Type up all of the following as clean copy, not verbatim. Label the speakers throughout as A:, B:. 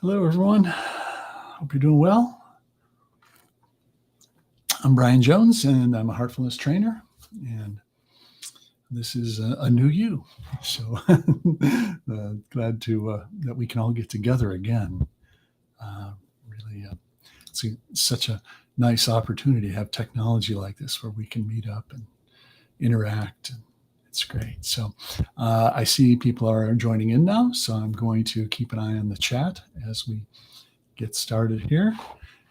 A: Hello, everyone. Hope you're doing well. I'm Brian Jones, and I'm a heartfulness trainer, and this is a new you. So glad to that we can all get together again. Really, it's such a nice opportunity to have technology like this where we can meet up and interact. It's great. So I see people are joining in now, so I'm going to keep an eye on the chat as we get started here.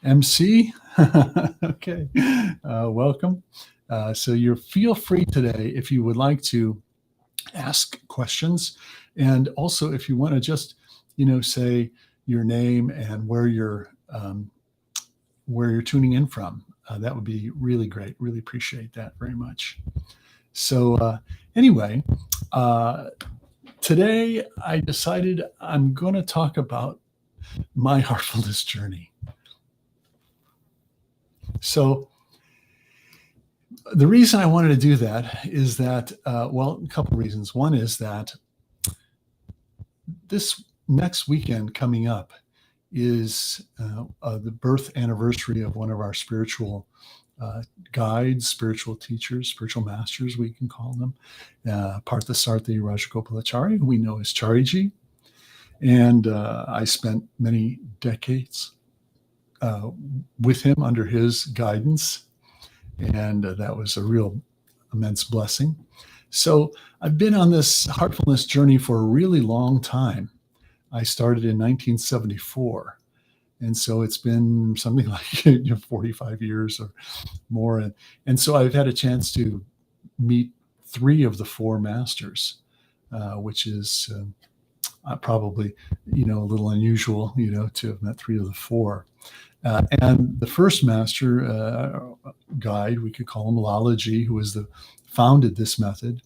A: MC, okay, welcome. So you feel free today if you would like to ask questions, and also if you want to just, say your name and where you're tuning in from. That would be really great. Really appreciate that very much. So anyway, today I decided I'm going to talk about my heartfulness journey. So the reason I wanted to do that is that, a couple of reasons. One is that this next weekend coming up is the birth anniversary of one of our spiritual guides, spiritual teachers, spiritual masters, we can call them, Parthasarthi Rajagopalachari, who we know as Chariji. And I spent many decades with him under his guidance, and that was a real immense blessing. So I've been on this heartfulness journey for a really long time. I started in 1974, and so it's been something like 45 years or more. And so I've had a chance to meet 3 of the 4 masters, which is probably, a little unusual, to have met 3 of the 4. And the first master guide, we could call him Lalaji, who was founded this method.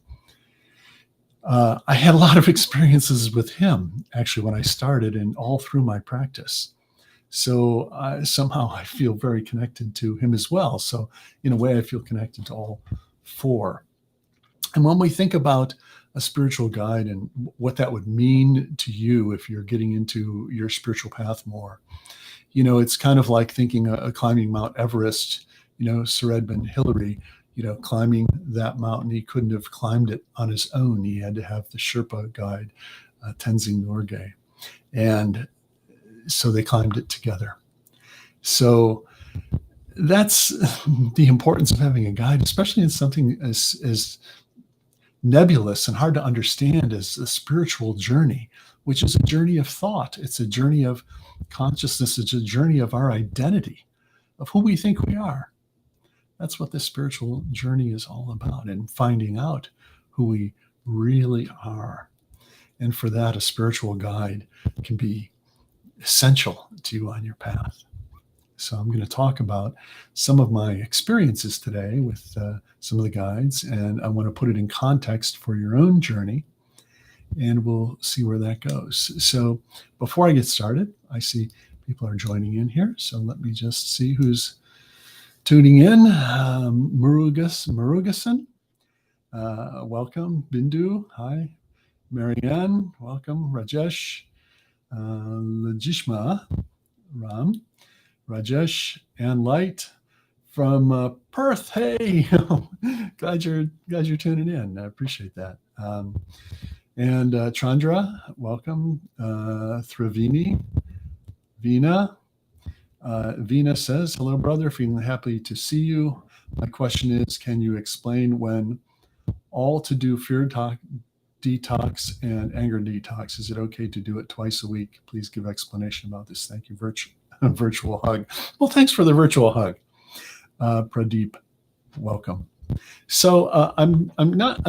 A: I had a lot of experiences with him, actually, when I started and all through my practice. So somehow I feel very connected to him as well. So in a way, I feel connected to all 4. And when we think about a spiritual guide and what that would mean to you if you're getting into your spiritual path more, it's kind of like thinking climbing Mount Everest. Sir Edmund Hillary, climbing that mountain, he couldn't have climbed it on his own. He had to have the Sherpa guide, Tenzing Norgay. And so they climbed it together. So that's the importance of having a guide, especially in something as nebulous and hard to understand as a spiritual journey, which is a journey of thought. It's a journey of consciousness. It's a journey of our identity, of who we think we are. That's what the spiritual journey is all about, and finding out who we really are. And for that, a spiritual guide can be essential to you on your path. So I'm going to talk about some of my experiences today with some of the guides, and I want to put it in context for your own journey, and we'll see where that goes. So before I get started, I see people are joining in here. So let me just see who's tuning in. Murugasan, welcome. Bindu, hi. Marianne, welcome. Rajesh, Lajishma, Ram, Rajesh, and Light from Perth. Hey, glad you're tuning in. I appreciate that. And Chandra, welcome. Thrivini, Veena. Veena says, hello, brother. Feeling happy to see you. My question is, can you explain when all to do fear detox and anger detox? Is it okay to do it twice a week? Please give explanation about this. Thank you. Virtual hug. Well, thanks for the virtual hug. Pradeep, welcome. So I'm not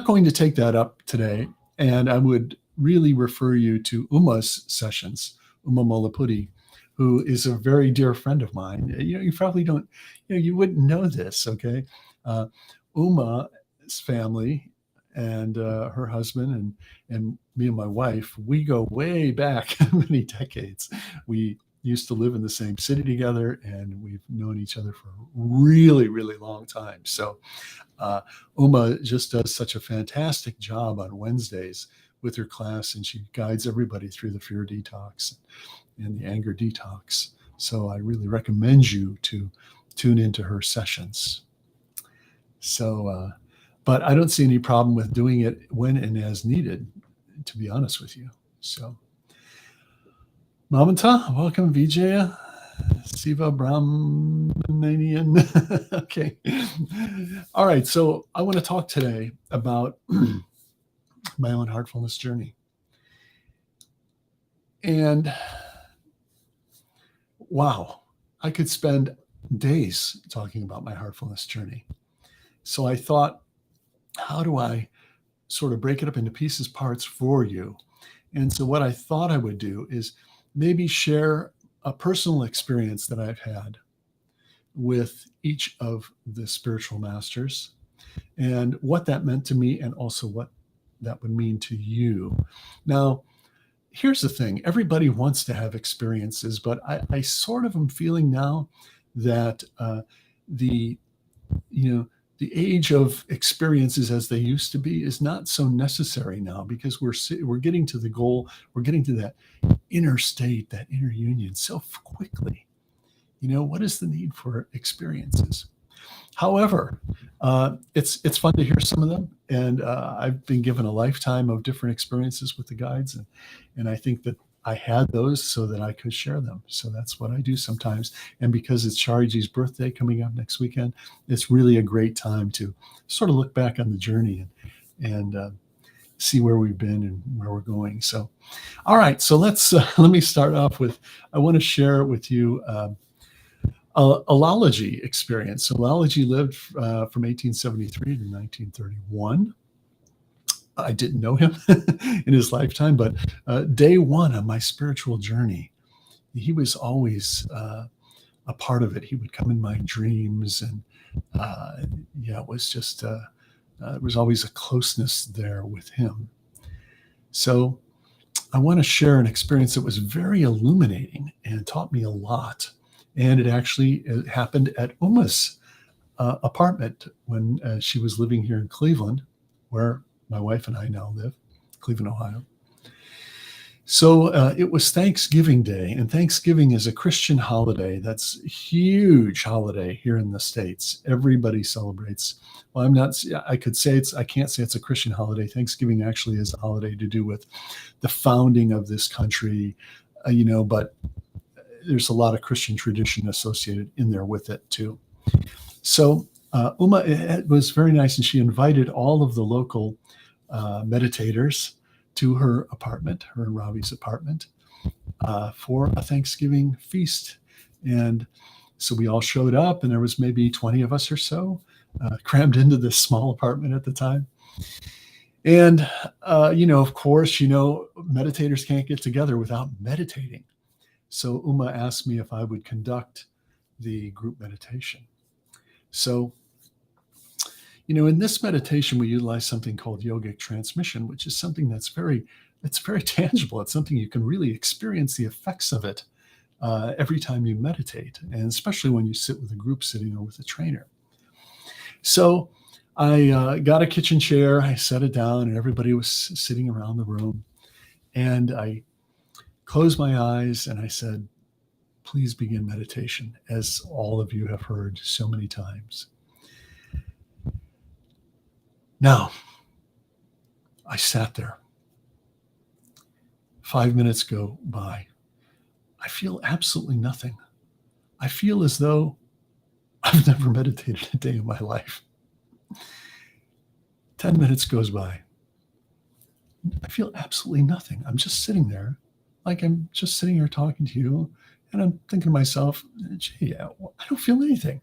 A: going to take that up today, and I would really refer you to Uma's sessions, Uma Molapudi, who is a very dear friend of mine. You probably don't, you wouldn't know this, okay? Uma's family and her husband and me and my wife, we go way back many decades. We used to live in the same city together, and we've known each other for a really, really long time. So Uma just does such a fantastic job on Wednesdays with her class, and she guides everybody through the fear detox and the anger detox. So I really recommend you to tune into her sessions. So, but I don't see any problem with doing it when and as needed, to be honest with you. So, Mamata, welcome, Vijaya. Siva Brahmanian. Okay. All right. So I want to talk today about my own heartfulness journey. And wow, I could spend days talking about my heartfulness journey. So I thought, how do I sort of break it up into pieces, parts for you? And so what I thought I would do is maybe share a personal experience that I've had with each of the spiritual masters and what that meant to me, and also what that would mean to you. Now, here's the thing. Everybody wants to have experiences, but I sort of am feeling now that the age of experiences as they used to be is not so necessary now, because we're getting to the goal. We're getting to that inner state, that inner union so quickly. What is the need for experiences? However, it's fun to hear some of them, and I've been given a lifetime of different experiences with the guides, and I think that I had those so that I could share them. So that's what I do sometimes. And because it's Chariji's birthday coming up next weekend, it's really a great time to sort of look back on the journey and see where we've been and where we're going. So, all right. So let me start off with, I want to share with you a Lalaji experience. So Lalaji lived from 1873 to 1931. I didn't know him in his lifetime, but day one of my spiritual journey, he was always a part of it. He would come in my dreams, and it was just there was always a closeness there with him. So I want to share an experience that was very illuminating and taught me a lot. And it happened at Uma's apartment when she was living here in Cleveland, where my wife and I now live, Cleveland, Ohio. So it was Thanksgiving Day, and Thanksgiving is a Christian holiday. That's a huge holiday here in the States. Everybody celebrates. Well, I can't say it's a Christian holiday. Thanksgiving actually is a holiday to do with the founding of this country, but there's a lot of Christian tradition associated in there with it too. So Uma, it was very nice, and she invited all of the local meditators to her apartment, her and Ravi's apartment, for a Thanksgiving feast. And so we all showed up, and there was maybe 20 of us or so crammed into this small apartment at the time. And, of course, meditators can't get together without meditating. So Uma asked me if I would conduct the group meditation. So, in this meditation, we utilize something called yogic transmission, which is something it's very tangible. It's something you can really experience the effects of it every time you meditate, and especially when you sit with a group sitting or with a trainer. So I got a kitchen chair, I set it down, and everybody was sitting around the room. And I closed my eyes and I said, please begin meditation, as all of you have heard so many times. Now, I sat there. 5 minutes go by. I feel absolutely nothing. I feel as though I've never meditated a day in my life. 10 minutes goes by. I feel absolutely nothing. I'm just sitting there, like I'm just sitting here talking to you, and I'm thinking to myself, gee, I don't feel anything.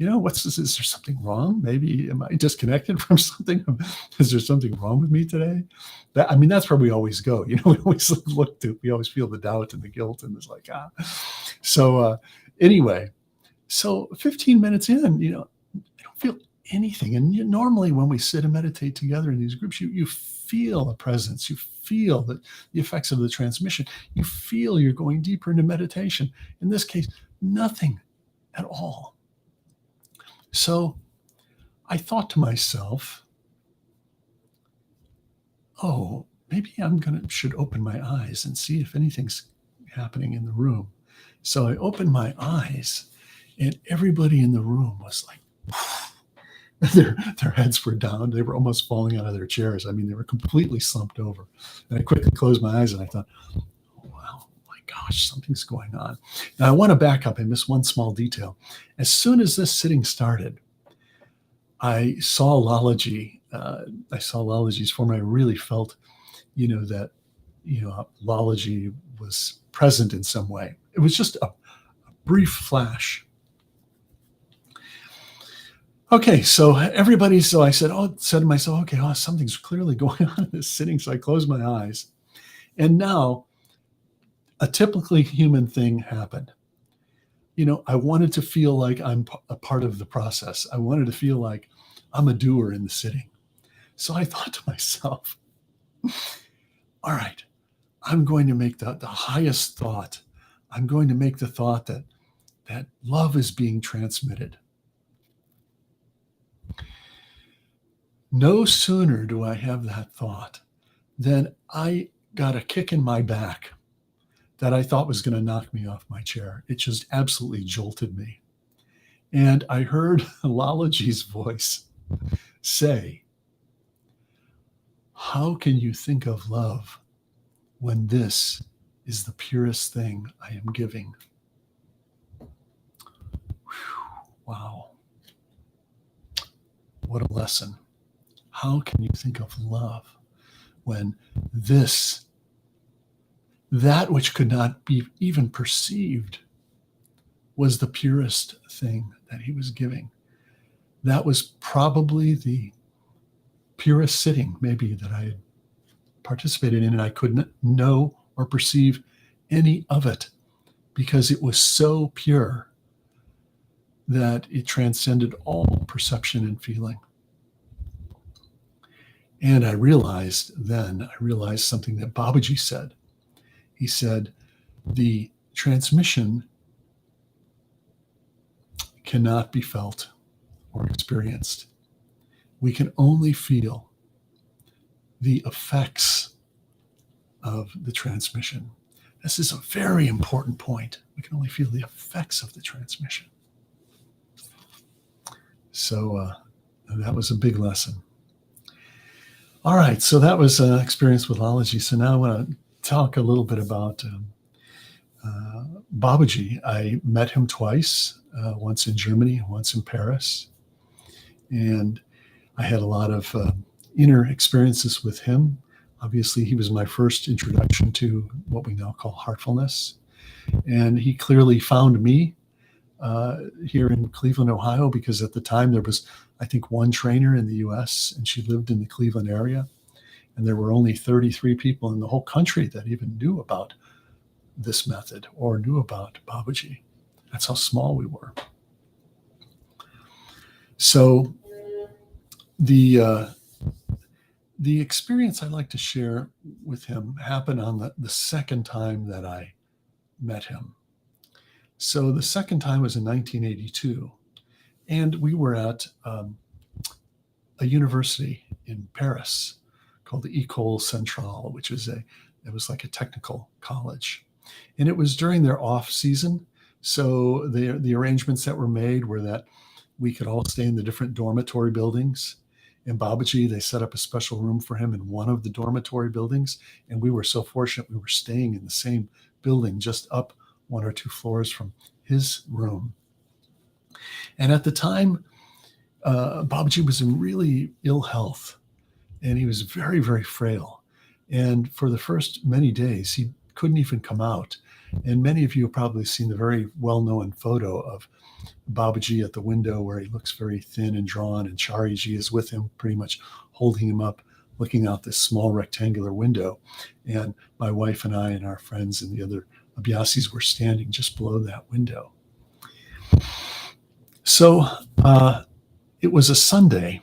A: Is there something wrong? Maybe am I disconnected from something? Is there something wrong with me today? That's where we always go. We always we always feel the doubt and the guilt, and it's like, So anyway, so 15 minutes in, I don't feel anything. And normally when we sit and meditate together in these groups, you feel a presence. You feel the effects of the transmission. You feel you're going deeper into meditation. In this case, nothing at all. So I thought to myself, oh, maybe should open my eyes and see if anything's happening in the room. So I opened my eyes, and everybody in the room was like, their heads were down. They were almost falling out of their chairs. I mean, they were completely slumped over. And I quickly closed my eyes and I thought, oh, wow, my gosh, something's going on. Now I want to back up. I missed one small detail. As soon as this sitting started, I saw Lalaji. I saw Lalaji's form. I really felt, that, Lalaji was present in some way. It was just a brief flash. Okay, so I said to myself, okay, something's clearly going on in this sitting. So I closed my eyes. And now a typically human thing happened. I wanted to feel like I'm a part of the process. I wanted to feel like I'm a doer in the sitting. So I thought to myself, all right, I'm going to make the highest thought. I'm going to make the thought that love is being transmitted. No sooner do I have that thought than I got a kick in my back that I thought was going to knock me off my chair. It just absolutely jolted me. And I heard Lalaji's voice say, how can you think of love when this is the purest thing I am giving? Whew, wow. What a lesson. How can you think of love when that which could not be even perceived, was the purest thing that he was giving? That was probably the purest sitting, maybe, that I had participated in, and I couldn't know or perceive any of it because it was so pure that it transcended all perception and feeling. And I realized something that Babaji said. He said, the transmission cannot be felt or experienced. We can only feel the effects of the transmission. This is a very important point. We can only feel the effects of the transmission. So that was a big lesson. All right, so that was an experience with Lalaji. So now I want to talk a little bit about Babaji. I met him twice, once in Germany, once in Paris. And I had a lot of inner experiences with him. Obviously, he was my first introduction to what we now call heartfulness. And he clearly found me here in Cleveland, Ohio, because at the time there was, I think, one trainer in the US, and she lived in the Cleveland area. And there were only 33 people in the whole country that even knew about this method or knew about Babaji. That's how small we were. So the experience I'd like to share with him happened on the second time that I met him. So the second time was in 1982, and we were at a university in Paris called the École Centrale, which was it was like a technical college, and it was during their off season. So the arrangements that were made were that we could all stay in the different dormitory buildings. In Babaji, they set up a special room for him in one of the dormitory buildings, and we were so fortunate we were staying in the same building, just up one or two floors from his room. And at the time, Babaji was in really ill health, and he was very, very frail. And for the first many days, he couldn't even come out. And many of you have probably seen the very well-known photo of Babaji at the window where he looks very thin and drawn, and Chariji is with him, pretty much holding him up, looking out this small rectangular window. And my wife and I and our friends and the other Abhyasis were standing just below that window. So it was a Sunday,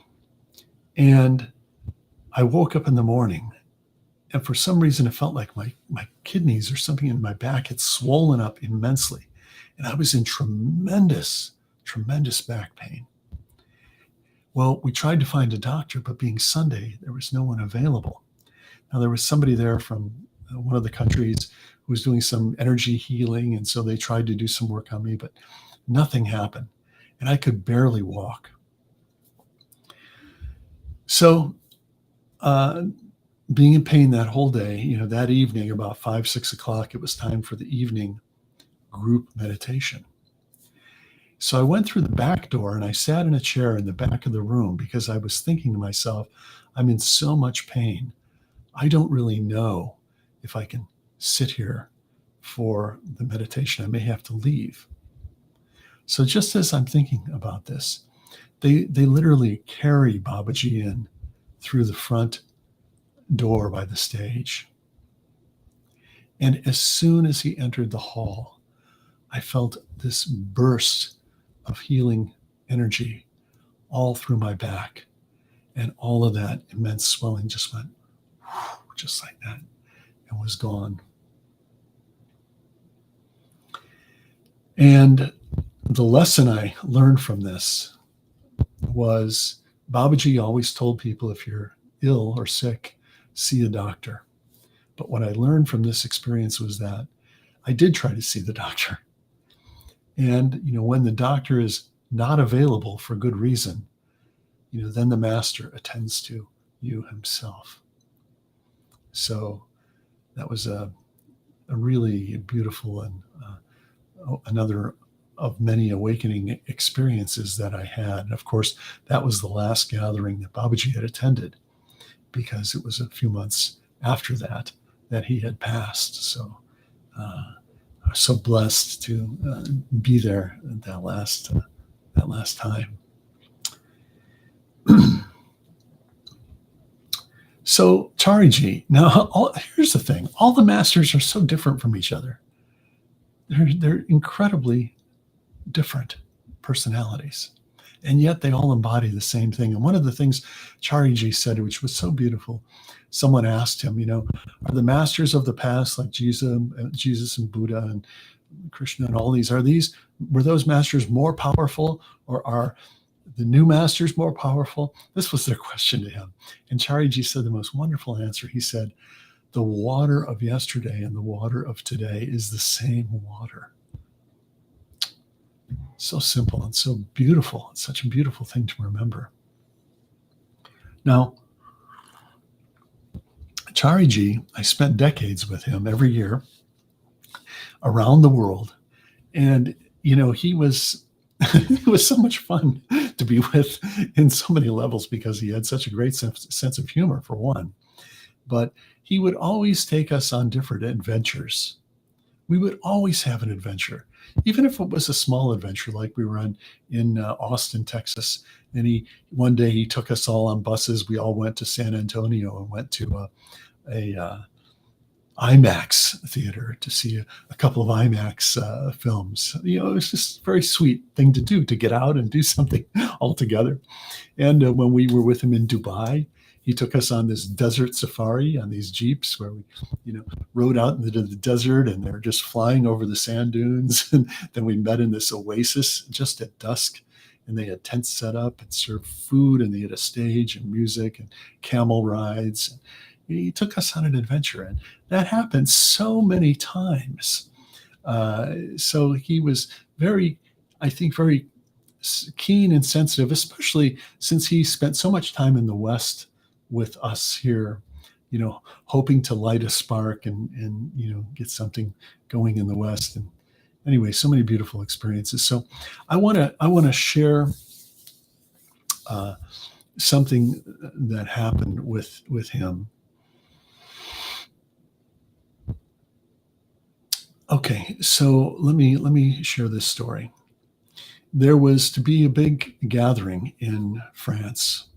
A: and I woke up in the morning, and for some reason it felt like my kidneys or something in my back had swollen up immensely, and I was in tremendous back pain. Well, we tried to find a doctor, but being Sunday, there was no one available. Now, there was somebody there from one of the countries who was doing some energy healing, and so they tried to do some work on me, but nothing happened, and I could barely walk. So, being in pain that whole day, that evening, about 5, 6 o'clock, it was time for the evening group meditation. So I went through the back door and I sat in a chair in the back of the room because I was thinking to myself, I'm in so much pain. I don't really know if I can sit here for the meditation. I may have to leave. So just as I'm thinking about this, they literally carry Babaji in through the front door by the stage. And as soon as he entered the hall, I felt this burst of healing energy all through my back. And all of that immense swelling just went just like that and was gone. And the lesson I learned from this was Babaji always told people, if you're ill or sick, see a doctor. But what I learned from this experience was that I did try to see the doctor. And, when the doctor is not available for good reason, then the master attends to you himself. So that was a really beautiful and another of many awakening experiences that I had. And of course, that was the last gathering that Babaji had attended, because it was a few months after that he had passed. So I was so blessed to be there at that last time. So Chariji, now here's the thing: all the masters are so different from each other. They're incredibly different personalities, and yet they all embody the same thing. And one of the things Chariji said, which was so beautiful, someone asked him, are the masters of the past, like Jesus and Buddha and Krishna and all these, were those masters more powerful, or are the new masters more powerful? This was their question to him. And Chariji said the most wonderful answer. He said, the water of yesterday and the water of today is the same water. So simple and so beautiful. It's such a beautiful thing to remember. Now, Chariji, I spent decades with him every year around the world. And, he was it was so much fun to be with in so many levels, because he had such a great sense of humor, for one. But he would always take us on different adventures. We would always have an adventure, even if it was a small adventure, like we were in Austin, Texas. And one day he took us all on buses. We all went to San Antonio and went to a IMAX theater to see a couple of IMAX films. It was just a very sweet thing to do, to get out and do something all together. And when we were with him in Dubai, he took us on this desert safari on these Jeeps, where we, rode out into the desert, and they're just flying over the sand dunes. And then we met in this oasis just at dusk, and they had tents set up and served food, and they had a stage and music and camel rides. He took us on an adventure, and that happened so many times. So he was very keen and sensitive, especially since he spent so much time in the West with us here, hoping to light a spark and get something going in the West. And anyway, so many beautiful experiences. So I want to share something that happened with him. Okay, so let me share this story. There was to be a big gathering in France,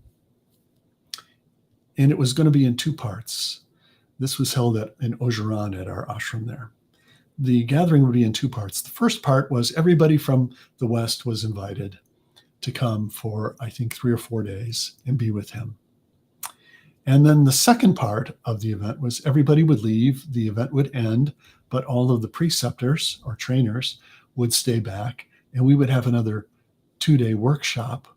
A: and it was going to be in two parts. This was held in Ogeron at our ashram there. The gathering would be in two parts. The first part was everybody from the West was invited to come for, I think, 3 or 4 days and be with him. And then the second part of the event was everybody would leave, the event would end, but all of the preceptors or trainers would stay back, and we would have another 2-day workshop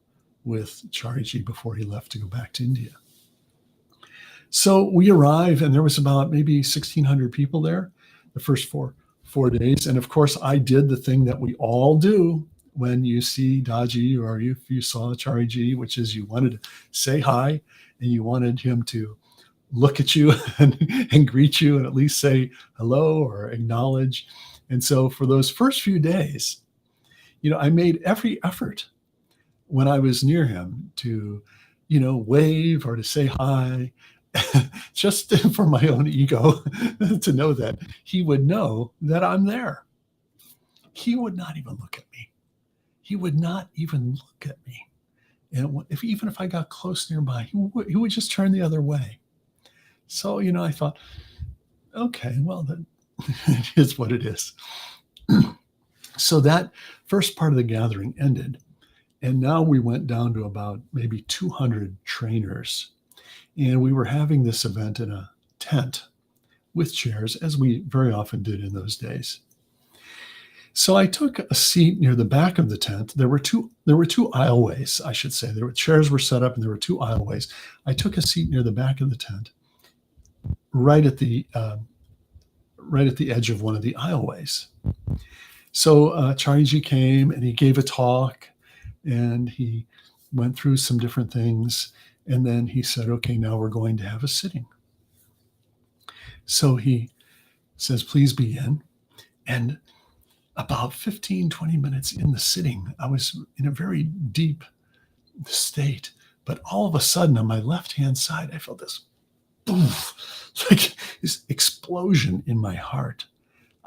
A: with Chariji before he left to go back to India. So we arrive, and there was about maybe 1,600 people there the first four days. And of course, I did the thing that we all do when you see Daji, or if you saw Chariji, which is you wanted to say hi, and you wanted him to look at you and greet you and at least say hello or acknowledge. And so for those first few days, I made every effort when I was near him to, wave or to say hi, just for my own ego, to know that he would know that I'm there. He would not even look at me. He would not even look at me. And even if I got close nearby, he would just turn the other way. So, I thought, okay, well, then it is what it is. So that first part of the gathering ended. And now we went down to about maybe 200 trainers. And we were having this event in a tent with chairs, as we very often did in those days. So I took a seat near the back of the tent. There were two aisleways, I should say. Chairs were set up, and there were two aisleways. I took a seat near the back of the tent, right at the edge of one of the aisleways. So Chariji came, and he gave a talk, and he went through some different things. And then he said, okay, now we're going to have a sitting. So he says, please begin. And about 15, 20 minutes in the sitting, I was in a very deep state. But all of a sudden, on my left-hand side, I felt this boom, like this explosion in my heart.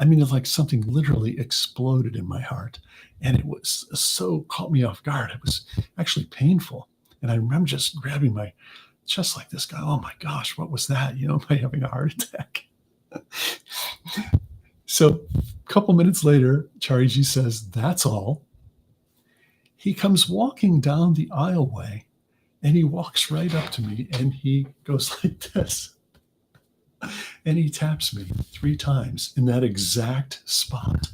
A: I mean, it's like something literally exploded in my heart. And it was so caught me off guard. It was actually painful. And I remember just grabbing my chest like this guy. Oh my gosh, what was that? Am I having a heart attack? So a couple minutes later, Chariji says, that's all. He comes walking down the aisleway, and he walks right up to me, and he goes like this. And he taps me 3 times in that exact spot.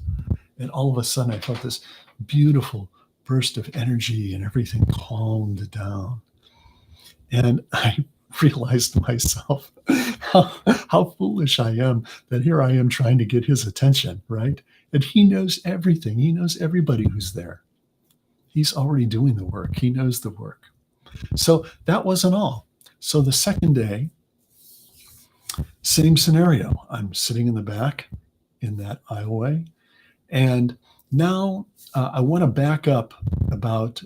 A: And all of a sudden, I felt this beautiful burst of energy, and everything calmed down. And I realized to myself how foolish I am, that here I am trying to get his attention, right? And he knows everything. He knows everybody who's there. He's already doing the work. He knows the work. So that wasn't all. So the second day, same scenario. I'm sitting in the back in that aisleway. And now I want to back up about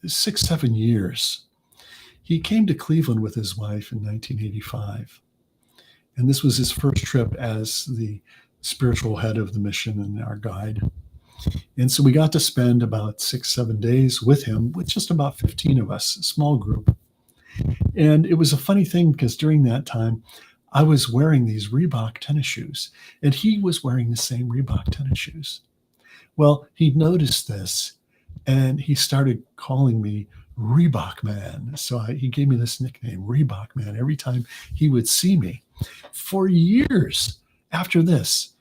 A: 6-7 years. He came to Cleveland with his wife in 1985. And this was his first trip as the spiritual head of the mission and our guide. And so we got to spend about 6-7 days with him, with just about 15 of us, a small group. And it was a funny thing, because during that time, I was wearing these Reebok tennis shoes, and he was wearing the same Reebok tennis shoes. Well, he noticed this, and he started calling me Reebok Man. So he gave me this nickname, Reebok Man, every time he would see me. For years after this,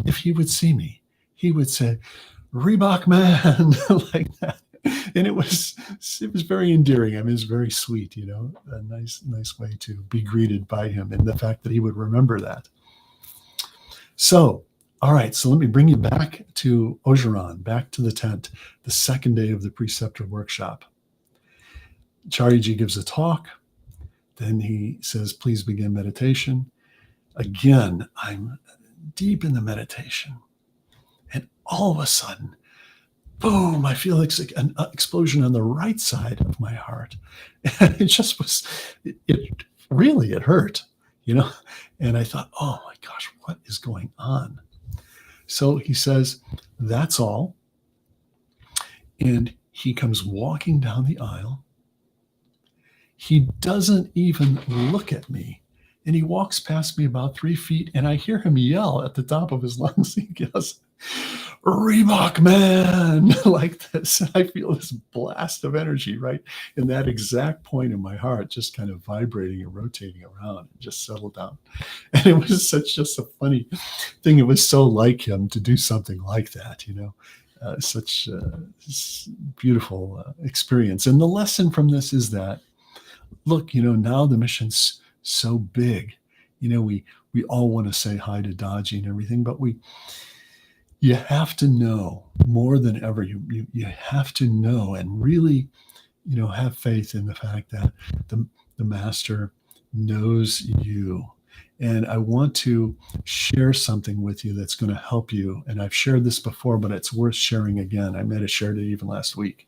A: if he would see me, he would say, Reebok Man, like that. And it was very endearing. I mean, it was very sweet, a nice way to be greeted by him, and the fact that he would remember that. So, all right, so let me bring you back to Ogeron, back to the tent, the second day of the preceptor workshop. Chariji gives a talk. Then he says, please begin meditation. Again, I'm deep in the meditation. And all of a sudden, boom, I feel like an explosion on the right side of my heart. And it just was, it hurt, And I thought, oh my gosh, what is going on? So he says, that's all. And he comes walking down the aisle. He doesn't even look at me. And he walks past me about 3 feet, and I hear him yell at the top of his lungs. He goes, Reebok Man, like this. And I feel this blast of energy right in that exact point in my heart, just kind of vibrating and rotating around, and just settled down. And it was just a funny thing. It was so like him to do something like that, such a beautiful experience. And the lesson from this is that, look, now the mission's so big. We all want to say hi to Daji and everything, but you have to know more than ever. You have to know and really, have faith in the fact that the master knows you. And I want to share something with you that's going to help you. And I've shared this before, but it's worth sharing again. I might have shared it even last week.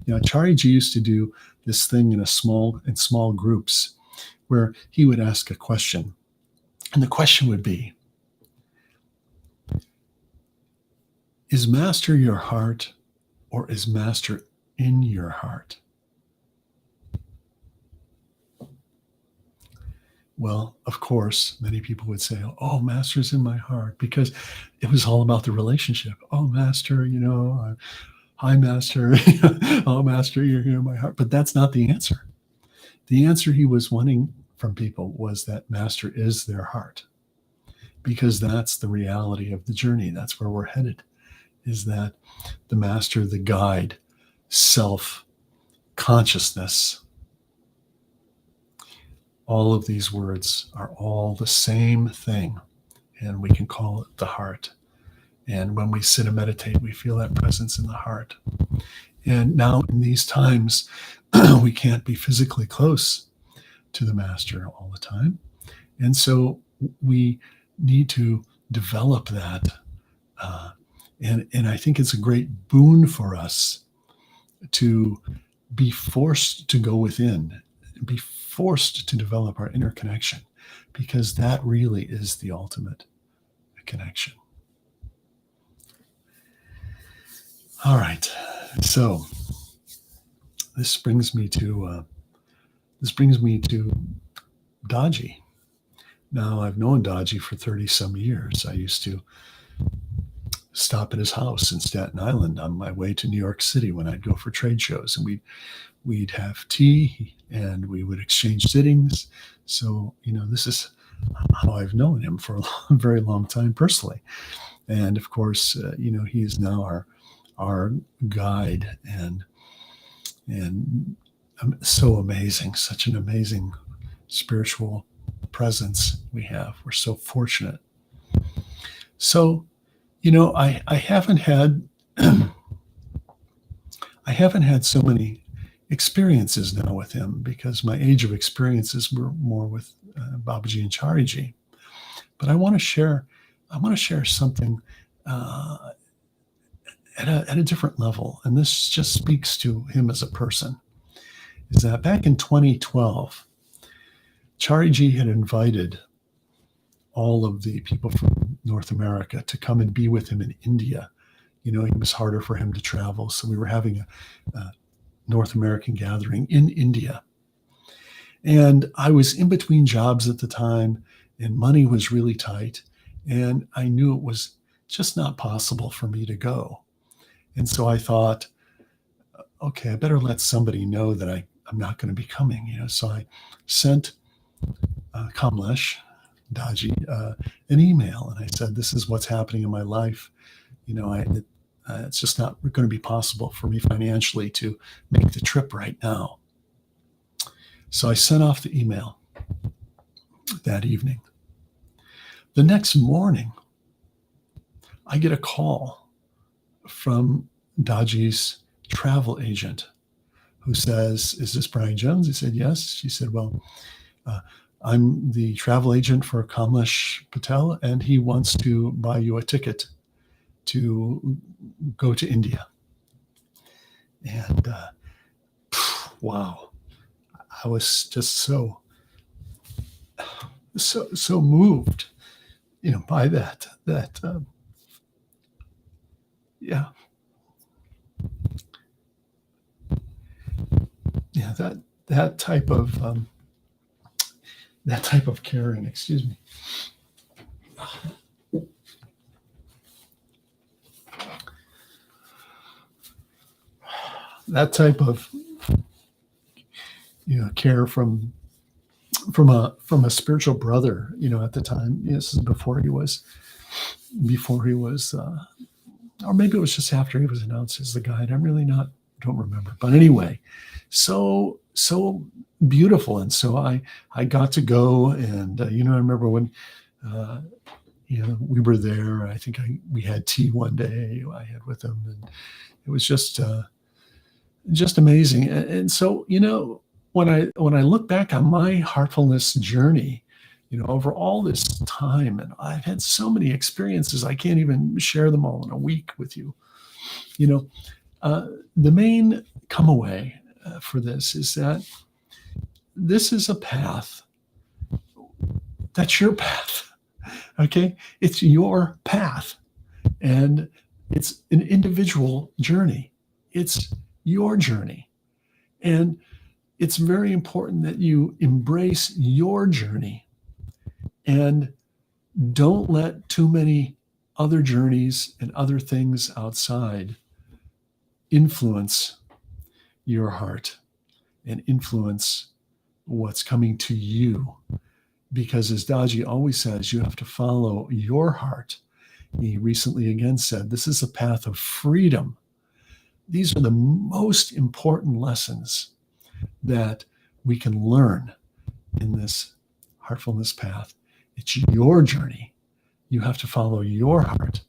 A: Chariji used to do this thing in small groups where he would ask a question. And the question would be, is Master your heart, or is Master in your heart? Well, of course, many people would say, oh, Master's in my heart, because it was all about the relationship. Oh, Master, hi, Master. Oh, Master, you're here in my heart. But that's not the answer. The answer he was wanting from people was that Master is their heart, because that's the reality of the journey. That's where we're headed, is that the Master, the guide, self-consciousness, all of these words are all the same thing, and we can call it the heart. And when we sit and meditate, we feel that presence in the heart. And now in these times, we can't be physically close to the Master all the time. And so we need to develop that. And I think it's a great boon for us to be forced to go within, be forced to develop our inner connection, because that really is the ultimate connection. All right. So this brings me to Daji. Now, I've known Daji for 30 some years. I used to stop at his house in Staten Island on my way to New York City when I'd go for trade shows, and we'd have tea and we would exchange sittings. So, this is how I've known him for a very long time personally. And of course, he is now our guide, and so amazing, such an amazing spiritual presence we have. We're so fortunate. So, I haven't had so many experiences now with him, because my age of experiences were more with Babaji and Chariji. But I want to share something at a different level, and this just speaks to him as a person. Is that back in 2012, Chariji had invited all of the people from North America to come and be with him in India. It was harder for him to travel, so we were having a North American gathering in India. And I was in between jobs at the time, and money was really tight, and I knew it was just not possible for me to go. And so I thought, okay, I better let somebody know that I'm not going to be coming. So I sent Kamlesh, Daji, an email, and I said, this is what's happening in my life. It's just not going to be possible for me financially to make the trip right now. So I sent off the email that evening. The next morning, I get a call from Daji's travel agent, who says, is this Brian Jones? He said, yes. She said, well, I'm the travel agent for Kamlesh Patel, and he wants to buy you a ticket to go to India. And wow, I was just so moved, by that that type of caring. Excuse me. That type of care from a spiritual brother, at the time. This is before he was, or maybe it was just after he was announced as the guide. Don't remember. But anyway, so so beautiful. And so I got to go, and I remember when uh, we were there. I think we had tea one day I had with him, and it was just amazing. And so when I look back on my heartfulness journey, over all this time, and I've had so many experiences, I can't even share them all in a week with you. You know, the main come away for this is that this is a path. That's your path. Okay, it's your path, and it's an individual journey. It's your journey, and it's very important that you embrace your journey and don't let too many other journeys and other things outside influence your heart and influence what's coming to you. Because as Daji always says, you have to follow your heart. He recently again said, this is a path of freedom. These are the most important lessons that we can learn in this heartfulness path. It's your journey. You have to follow your heart.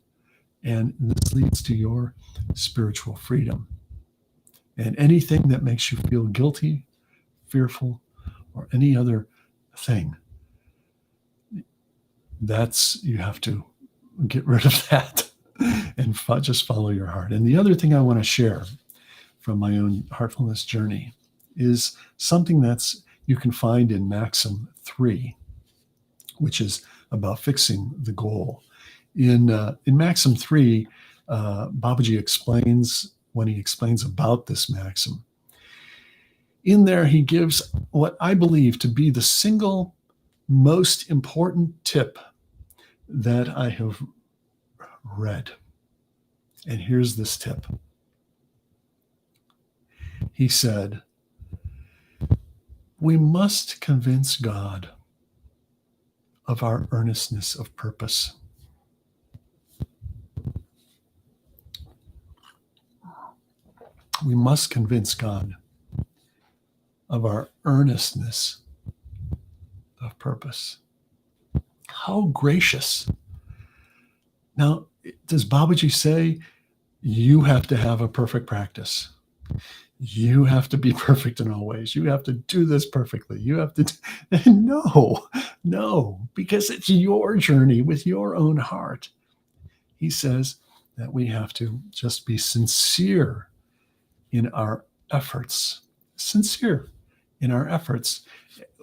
A: And this leads to your spiritual freedom. And anything that makes you feel guilty, fearful, or any other thing, you have to get rid of that and just follow your heart. And the other thing I want to share from my own heartfulness journey is something that's you can find in Maxim 3, which is about fixing the goal. In Maxim 3, Babaji explains, when he explains about this maxim, in there he gives what I believe to be the single most important tip that I have read. And here's this tip. He said, we must convince God of our earnestness of purpose. We must convince God of our earnestness of purpose. How gracious. Now, does Babaji say you have to have a perfect practice? You have to be perfect in all ways. You have to do this perfectly. You have to. No, because it's your journey with your own heart. He says that we have to just be sincere in our efforts. Sincere in our efforts.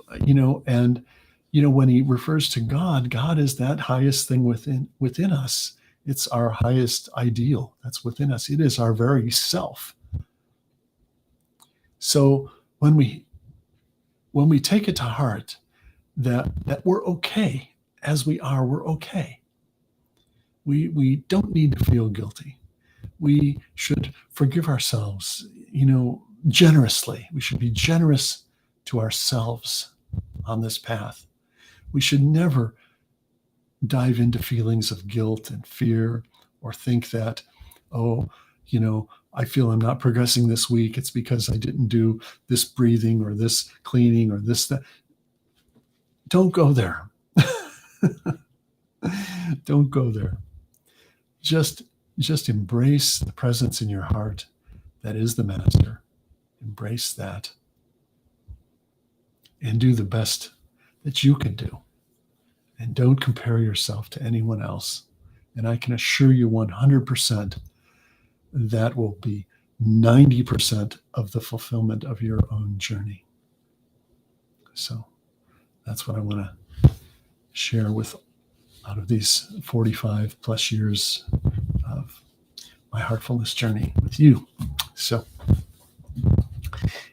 A: And when he refers to God, God is that highest thing within us. It's our highest ideal that's within us. It is our very self. So when we take it to heart that we're okay as we are, we're okay. We don't need to feel guilty. We should forgive ourselves, generously. We should be generous to ourselves on this path. We should never dive into feelings of guilt and fear or think that, I feel I'm not progressing this week. It's because I didn't do this breathing or this cleaning or this, that. Don't go there. Don't go there. Just embrace the presence in your heart that is the master. Embrace that and do the best that you can do. And don't compare yourself to anyone else. And I can assure you 100% that will be 90% of the fulfillment of your own journey. So that's what I want to share with out of these 45 plus years of my heartfulness journey with you. So,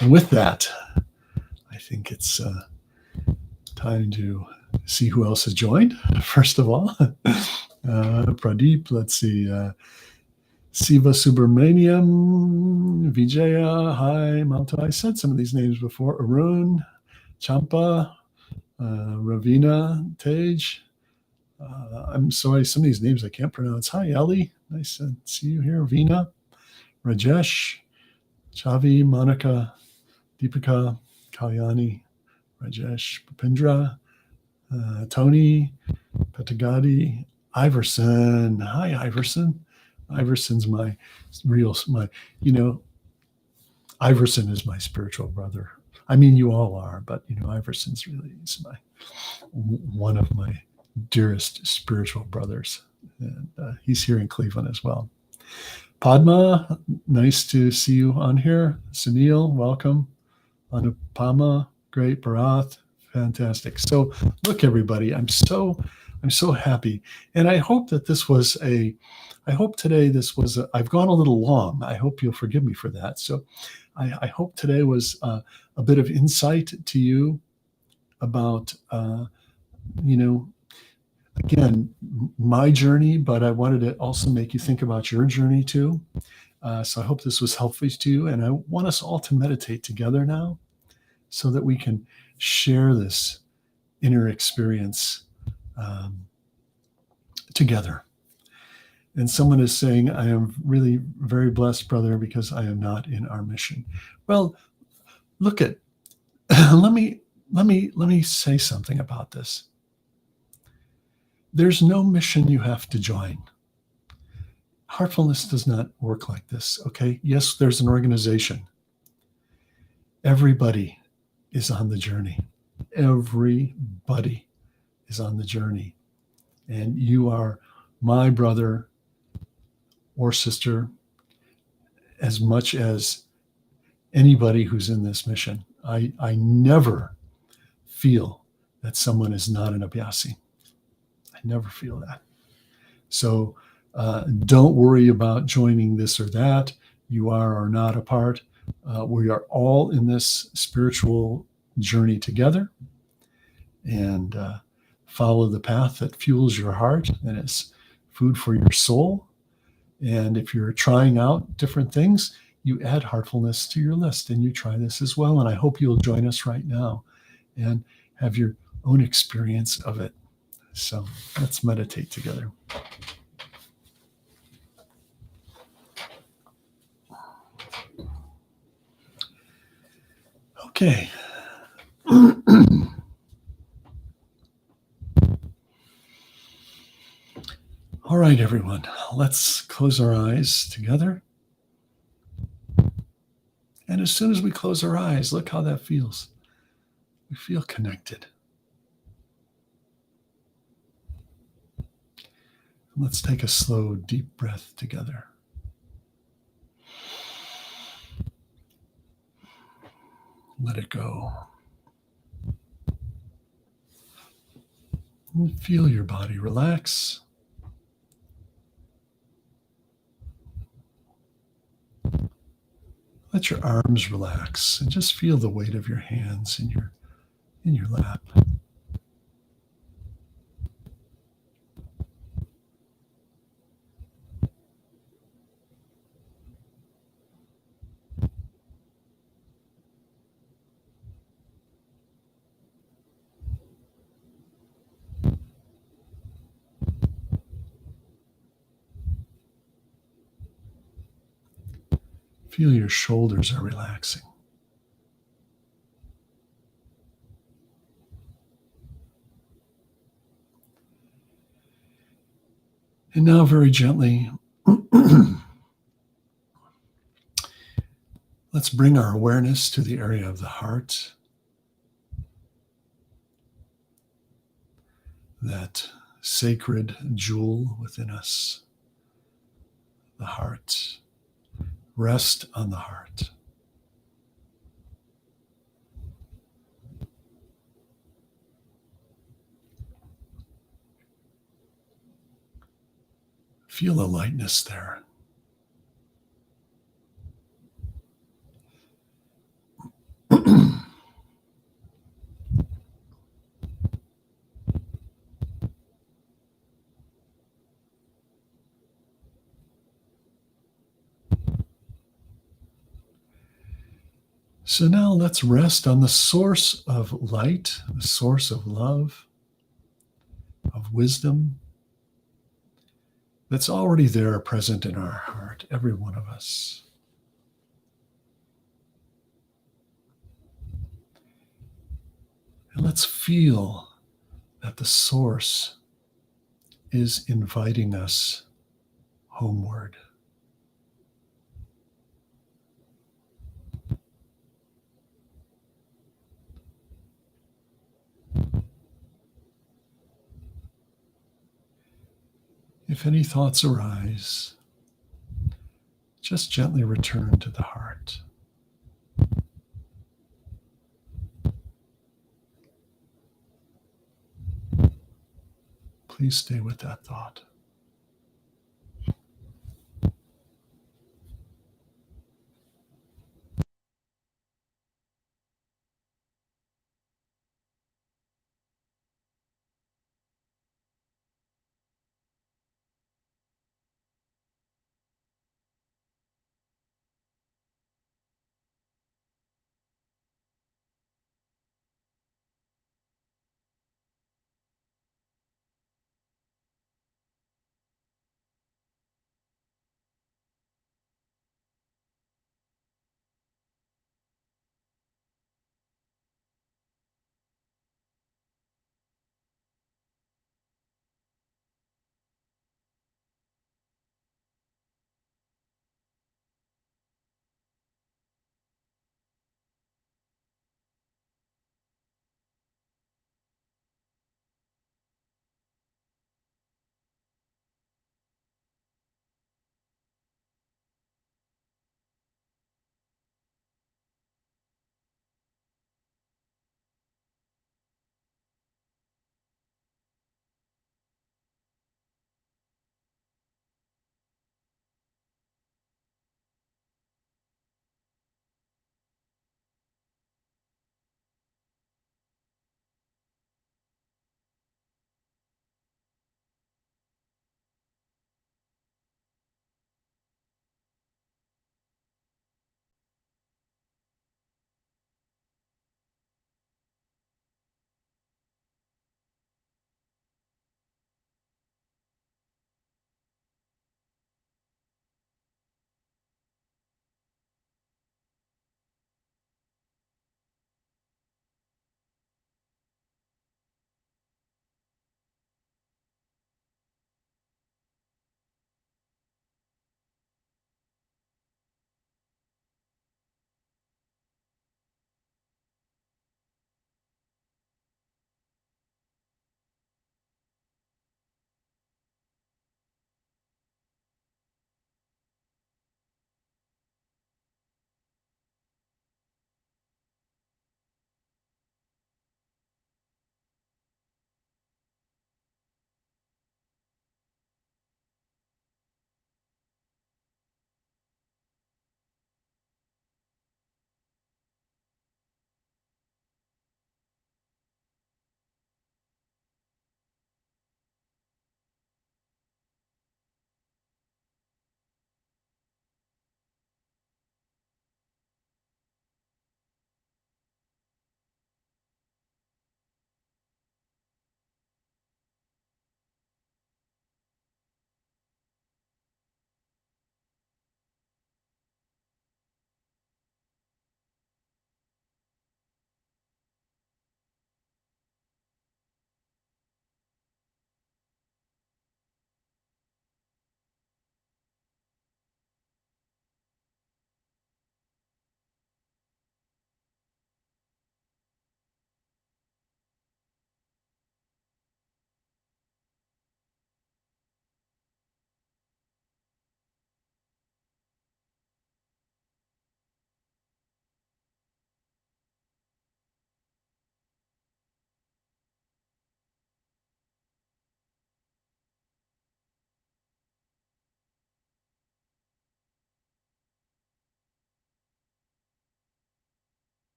A: and with that, I think it's time to see who else has joined. First of all, Pradeep, let's see, Siva Subramaniam, Vijaya, hi, Malta. I said some of these names before. Arun, Champa, Ravina, Tej. I'm sorry, some of these names I can't pronounce. Hi, Ellie. Nice to see you here. Veena, Rajesh, Chavi, Monica, Deepika, Kalyani, Rajesh, Pupindra, Tony, Petagati, Iverson. Hi, Iverson. Iverson's you know, Iverson is my spiritual brother. I mean, you all are, but Iverson's really is one of my dearest spiritual brothers, and he's here in Cleveland as well. Padma, nice to see you on here. Sunil, welcome. Anupama, great. Bharath, fantastic. So, look, everybody, I'm so happy, and I hope that this was I've gone a little long. I hope you'll forgive me for that. So, I hope today was a bit of insight to you about, again, my journey, but I wanted to also make you think about your journey too. So I hope this was helpful to you. And I want us all to meditate together now so that we can share this inner experience together. And someone is saying, I am really very blessed, brother, because I am not in our mission. Well, look at, let me say something about this. There's no mission you have to join. Heartfulness does not work like this, okay? Yes, there's an organization. Everybody is on the journey. Everybody is on the journey. And you are my brother or sister as much as anybody who's in this mission. I never feel that someone is not an Abhyasi. I never feel that. So don't worry about joining this or that. You are or not a part. We are all in this spiritual journey together, and follow the path that fuels your heart and is food for your soul. And if you're trying out different things, you add heartfulness to your list and you try this as well. And I hope you'll join us right now and have your own experience of it. So let's meditate together. Okay. All right, everyone, let's close our eyes together. And as soon as we close our eyes, look how that feels. We feel connected. Let's take a slow, deep breath together. Let it go. And feel your body relax. Let your arms relax and just feel the weight of your hands in your lap. Feel your shoulders are relaxing. And now very gently, let's bring our awareness to the area of the heart. That sacred jewel within us, the heart. Rest on the heart. Feel the lightness there. So now let's rest on the source of light, the source of love, of wisdom, that's already there, present in our heart, every one of us. let's feel that the source is inviting us homeward. If any thoughts arise, just gently return to the heart. Please stay with that thought.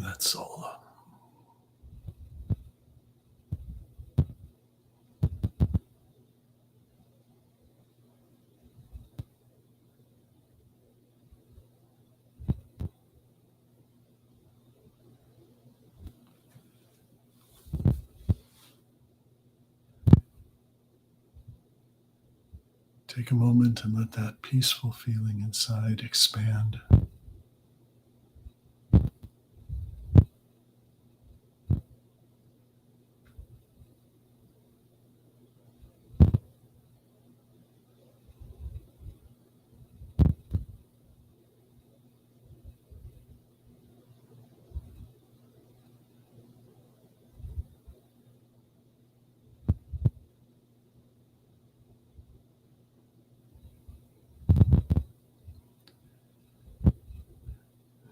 A: that soul. Take a moment and let that peaceful feeling inside expand.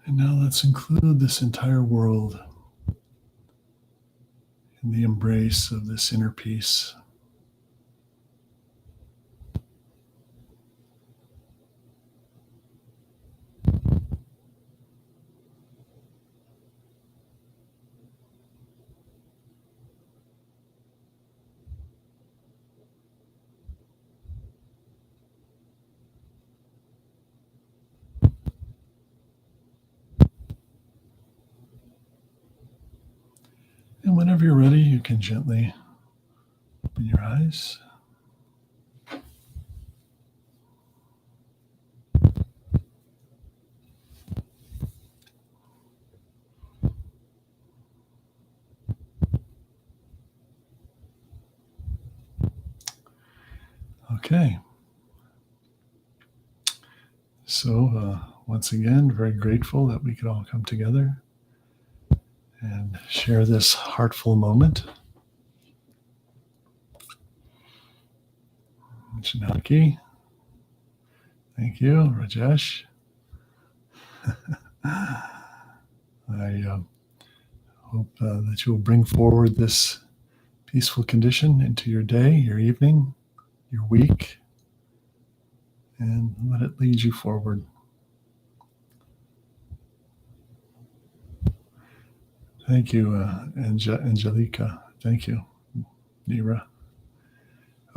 A: And now let's include this entire world in the embrace of this inner peace. And whenever you're ready, you can gently open your eyes. Okay. So, once again, very grateful that we could all come together and share this heartful moment. Janaki, thank you. Rajesh. I hope that you will bring forward this peaceful condition into your day, your evening, your week, and let it lead you forward. Thank you, Angelica. Thank you, Nira.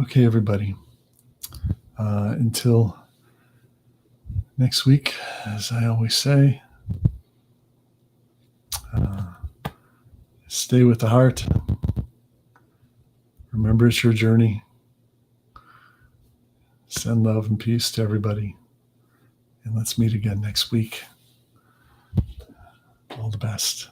A: Okay, everybody. Until next week, as I always say, stay with the heart. Remember, it's your journey. Send love and peace to everybody. And let's meet again next week. All the best.